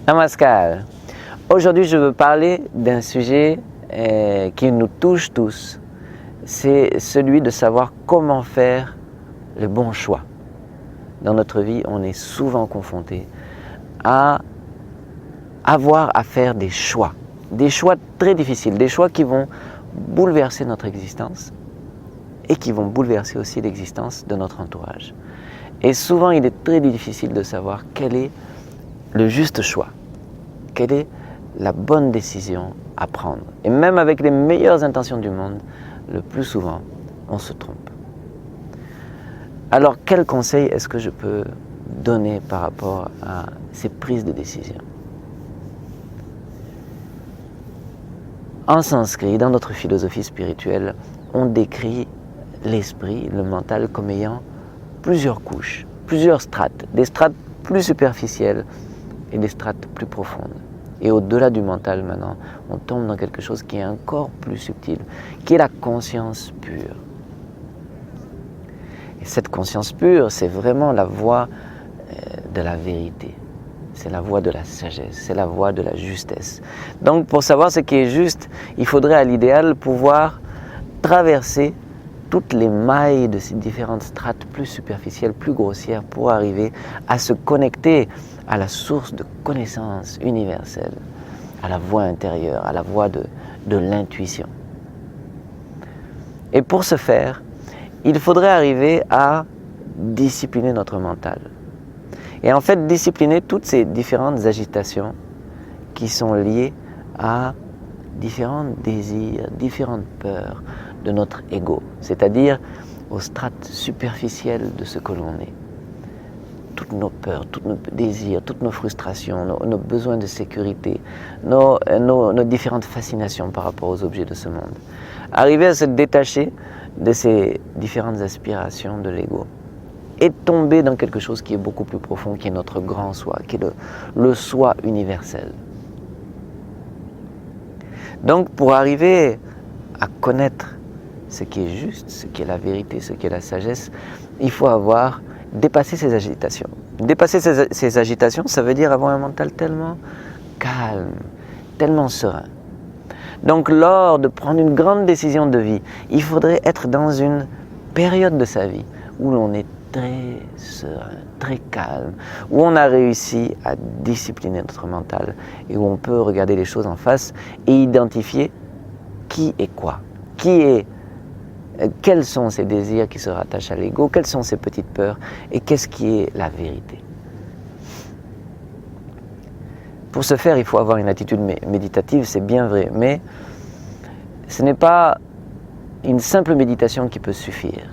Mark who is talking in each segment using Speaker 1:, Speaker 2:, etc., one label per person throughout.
Speaker 1: Namaskar. Aujourd'hui, je veux parler d'un sujet qui nous touche tous. C'est celui de savoir comment faire le bon choix. Dans notre vie, on est souvent confronté à avoir à faire des choix très difficiles, des choix qui vont bouleverser notre existence et qui vont bouleverser aussi l'existence de notre entourage. Et souvent, il est très difficile de savoir quel est le juste choix, quelle est la bonne décision à prendre. Et même avec les meilleures intentions du monde, le plus souvent, on se trompe. Alors, quel conseil est-ce que je peux donner par rapport à ces prises de décision? En sanskrit, dans notre philosophie spirituelle, on décrit l'esprit, le mental, comme ayant plusieurs couches, plusieurs strates, des strates plus superficielles et des strates plus profondes. Et au-delà du mental maintenant, on tombe dans quelque chose qui est encore plus subtil, qui est la conscience pure. Et cette conscience pure, c'est vraiment la voie de la vérité. C'est la voie de la sagesse, c'est la voie de la justesse. Donc pour savoir ce qui est juste, il faudrait à l'idéal pouvoir traverser toutes les mailles de ces différentes strates plus superficielles, plus grossières, pour arriver à se connecter à la source de connaissance universelle, à la voie intérieure, à la voie de l'intuition. Et pour ce faire, il faudrait arriver à discipliner notre mental. Et en fait, discipliner toutes ces différentes agitations qui sont liées à différents désirs, différentes peurs de notre ego, c'est-à-dire aux strates superficielles de ce que l'on est. Toutes nos peurs, tous nos désirs, toutes nos frustrations, nos besoins de sécurité, nos différentes fascinations par rapport aux objets de ce monde. Arriver à se détacher de ces différentes aspirations de l'ego et tomber dans quelque chose qui est beaucoup plus profond, qui est notre grand soi, qui est le soi universel. Donc pour arriver à connaître ce qui est juste, ce qui est la vérité, ce qui est la sagesse, il faut avoir dépassé ces agitations. Dépasser ces agitations, ça veut dire avoir un mental tellement calme, tellement serein. Donc lors de prendre une grande décision de vie, il faudrait être dans une période de sa vie où l'on est très serein, très calme, où on a réussi à discipliner notre mental et où on peut regarder les choses en face et identifier qui est quoi, quels sont ces désirs qui se rattachent à l'ego, quelles sont ces petites peurs et qu'est-ce qui est la vérité. Pour ce faire, il faut avoir une attitude méditative, c'est bien vrai, mais ce n'est pas une simple méditation qui peut suffire.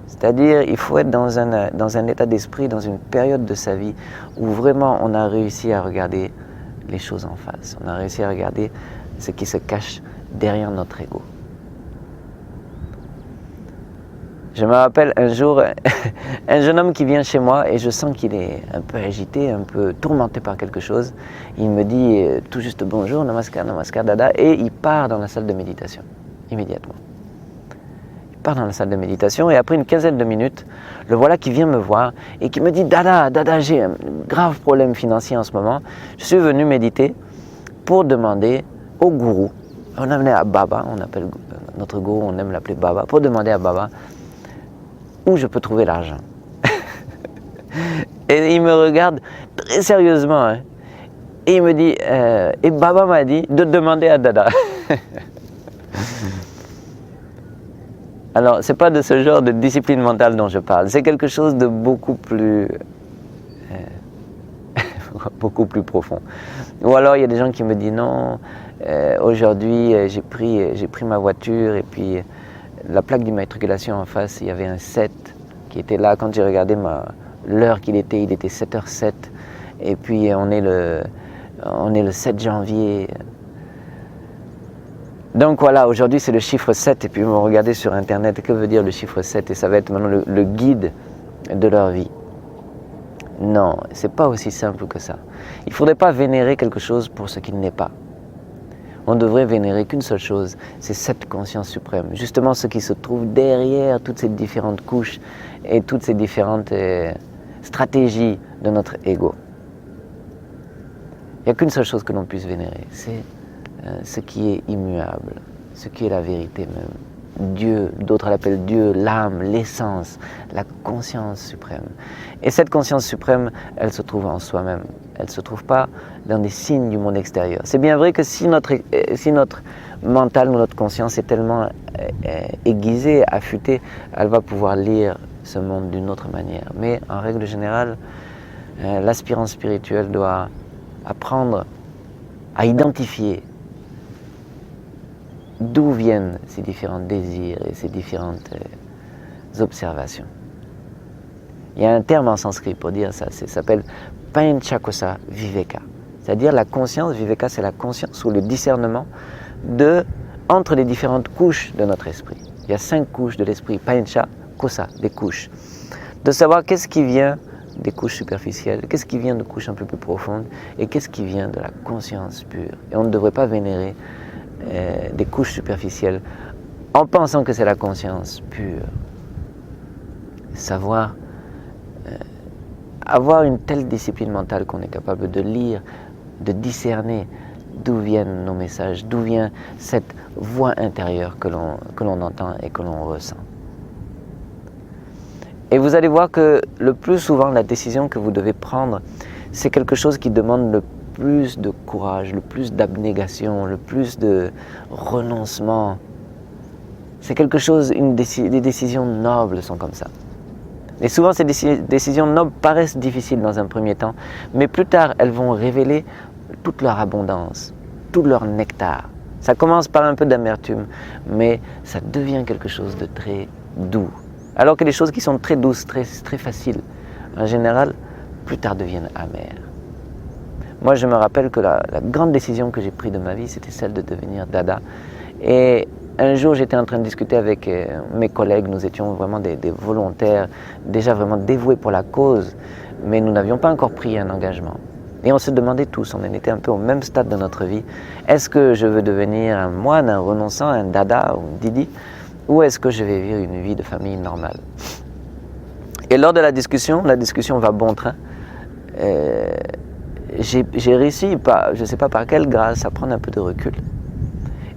Speaker 1: C'est-à-dire, il faut être dans un état d'esprit, dans une période de sa vie où vraiment on a réussi à regarder les choses en face. On a réussi à regarder ce qui se cache derrière notre ego. Je me rappelle un jour, un jeune homme qui vient chez moi et je sens qu'il est un peu agité, un peu tourmenté par quelque chose. Il me dit tout juste bonjour, namaskar, namaskar, dada, et il part dans la salle de méditation, immédiatement. Il part dans la salle de méditation et après une quinzaine de minutes, le voilà qui vient me voir et qui me dit dada, j'ai un grave problème financier en ce moment. Je suis venu méditer pour demander au gourou, on amenait à Baba, on appelle notre gourou, on aime l'appeler Baba, pour demander à Baba où je peux trouver l'argent. Et il me regarde très sérieusement, hein, et il me dit, et Baba m'a dit de demander à Dada. Alors, ce n'est pas de ce genre de discipline mentale dont je parle, c'est quelque chose de beaucoup plus profond. Ou alors, il y a des gens qui me disent non, aujourd'hui j'ai pris ma voiture et puis la plaque d'immatriculation en face, il y avait un 7 qui était là. Quand j'ai regardé l'heure il était 7h07 et puis on est le 7 janvier. Donc voilà, aujourd'hui c'est le chiffre 7 et puis ils vont regarder sur internet que veut dire le chiffre 7 et ça va être maintenant le guide de leur vie. Non, c'est pas aussi simple que ça. Il ne faudrait pas vénérer quelque chose pour ce qu'il n'est pas. On devrait vénérer qu'une seule chose, c'est cette conscience suprême. Justement ce qui se trouve derrière toutes ces différentes couches et toutes ces différentes stratégies de notre ego. n'y a qu'une seule chose que l'on puisse vénérer, c'est ce qui est immuable, ce qui est la vérité même. Dieu, d'autres l'appellent Dieu, l'âme, l'essence, la conscience suprême. Et cette conscience suprême, elle se trouve en soi-même. Elle ne se trouve pas dans des signes du monde extérieur. C'est bien vrai que si notre mental ou notre conscience est tellement aiguisée, affûtée, elle va pouvoir lire ce monde d'une autre manière. Mais en règle générale, l'aspirant spirituel doit apprendre à identifier d'où viennent ces différents désirs et ces différentes observations. Il y a un terme en sanskrit pour dire ça, ça s'appelle Panchakosa Viveka. C'est-à-dire la conscience, Viveka c'est la conscience ou le discernement entre les différentes couches de notre esprit. Il y a 5 couches de l'esprit, Pancha, Kosa, des couches. De savoir qu'est-ce qui vient des couches superficielles, qu'est-ce qui vient de couches un peu plus profondes et qu'est-ce qui vient de la conscience pure. Et on ne devrait pas vénérer des couches superficielles en pensant que c'est la conscience pure. Savoir avoir une telle discipline mentale qu'on est capable de lire, de discerner d'où viennent nos messages, d'où vient cette voix intérieure que l'on entend et que l'on ressent. Et vous allez voir que le plus souvent, la décision que vous devez prendre, c'est quelque chose qui demande le plus de courage, le plus d'abnégation, le plus de renoncement. C'est quelque chose, des décisions nobles sont comme ça. Et souvent, ces décisions nobles paraissent difficiles dans un premier temps, mais plus tard, elles vont révéler toute leur abondance, tout leur nectar. Ça commence par un peu d'amertume, mais ça devient quelque chose de très doux. Alors que les choses qui sont très douces, très faciles, en général, plus tard deviennent amères. Moi, je me rappelle que la grande décision que j'ai prise de ma vie, c'était celle de devenir dada. Et un jour, j'étais en train de discuter avec mes collègues, nous étions vraiment des volontaires, déjà vraiment dévoués pour la cause, mais nous n'avions pas encore pris un engagement. Et on se demandait tous, on en était un peu au même stade de notre vie, est-ce que je veux devenir un moine, un renonçant, un dada ou un didi, ou est-ce que je vais vivre une vie de famille normale? Et lors de la discussion va bon train. J'ai réussi, je ne sais pas par quelle grâce, à prendre un peu de recul.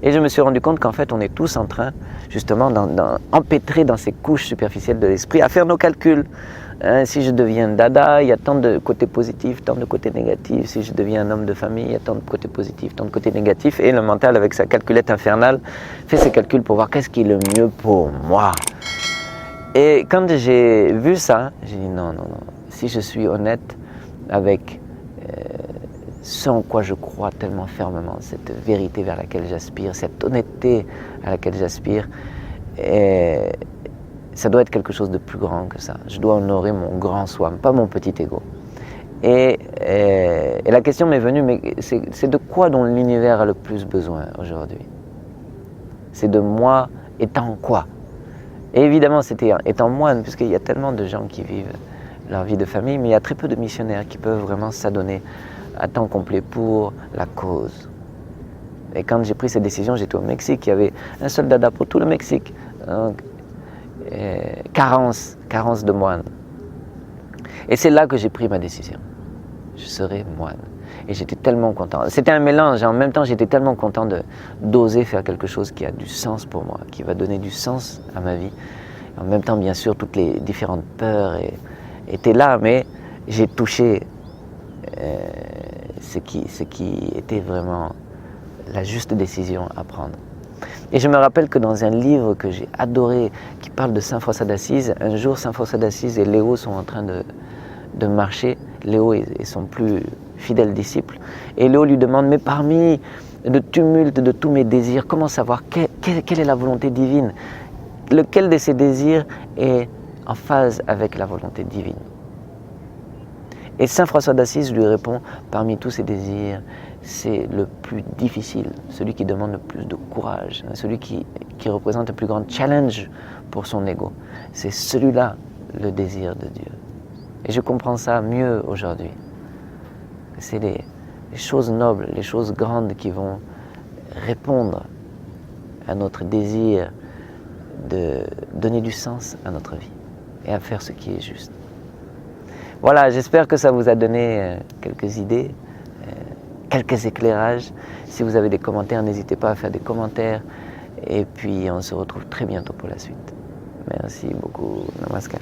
Speaker 1: Et je me suis rendu compte qu'en fait, on est tous en train, justement, empêtrés dans ces couches superficielles de l'esprit, à faire nos calculs. Si je deviens dada, il y a tant de côtés positifs, tant de côtés négatifs. Si je deviens un homme de famille, il y a tant de côtés positifs, tant de côtés négatifs. Et le mental, avec sa calculette infernale, fait ses calculs pour voir qu'est-ce qui est le mieux pour moi. Et quand j'ai vu ça, j'ai dit non. Si je suis honnête avec ce en quoi je crois tellement fermement, cette vérité vers laquelle j'aspire, cette honnêteté à laquelle j'aspire, ça doit être quelque chose de plus grand que ça. Je dois honorer mon grand soi, pas mon petit ego. Et la question m'est venue, mais c'est de quoi dont l'univers a le plus besoin aujourd'hui? C'est de moi étant quoi? Et évidemment, c'était étant moine, puisqu'il y a tellement de gens qui vivent leur vie de famille, mais il y a très peu de missionnaires qui peuvent vraiment s'adonner à temps complet pour la cause. Et quand j'ai pris cette décision, j'étais au Mexique, il y avait un seul dada pour tout le Mexique. Donc, carence de moine. Et c'est là que j'ai pris ma décision. Je serai moine. Et j'étais tellement content. C'était un mélange. En même temps, j'étais tellement content d'oser faire quelque chose qui a du sens pour moi, qui va donner du sens à ma vie. En même temps, bien sûr, toutes les différentes peurs étaient là, mais j'ai touché ce qui était vraiment la juste décision à prendre. Et je me rappelle que dans un livre que j'ai adoré, qui parle de Saint François d'Assise, un jour Saint François d'Assise et Léo sont en train de marcher, Léo et son plus fidèle disciple, et Léo lui demande, mais parmi le tumulte de tous mes désirs, comment savoir quelle est la volonté divine? Lequel de ces désirs est en phase avec la volonté divine? Et Saint François d'Assise lui répond, parmi tous ces désirs, c'est le plus difficile, celui qui demande le plus de courage, celui qui représente le plus grand challenge pour son ego. C'est celui-là, le désir de Dieu. Et je comprends ça mieux aujourd'hui. C'est les choses nobles, les choses grandes qui vont répondre à notre désir de donner du sens à notre vie et à faire ce qui est juste. Voilà, j'espère que ça vous a donné quelques idées quelques éclairages. Si vous avez des commentaires, n'hésitez pas à faire des commentaires. Et puis on se retrouve très bientôt pour la suite. Merci beaucoup. Namaskar.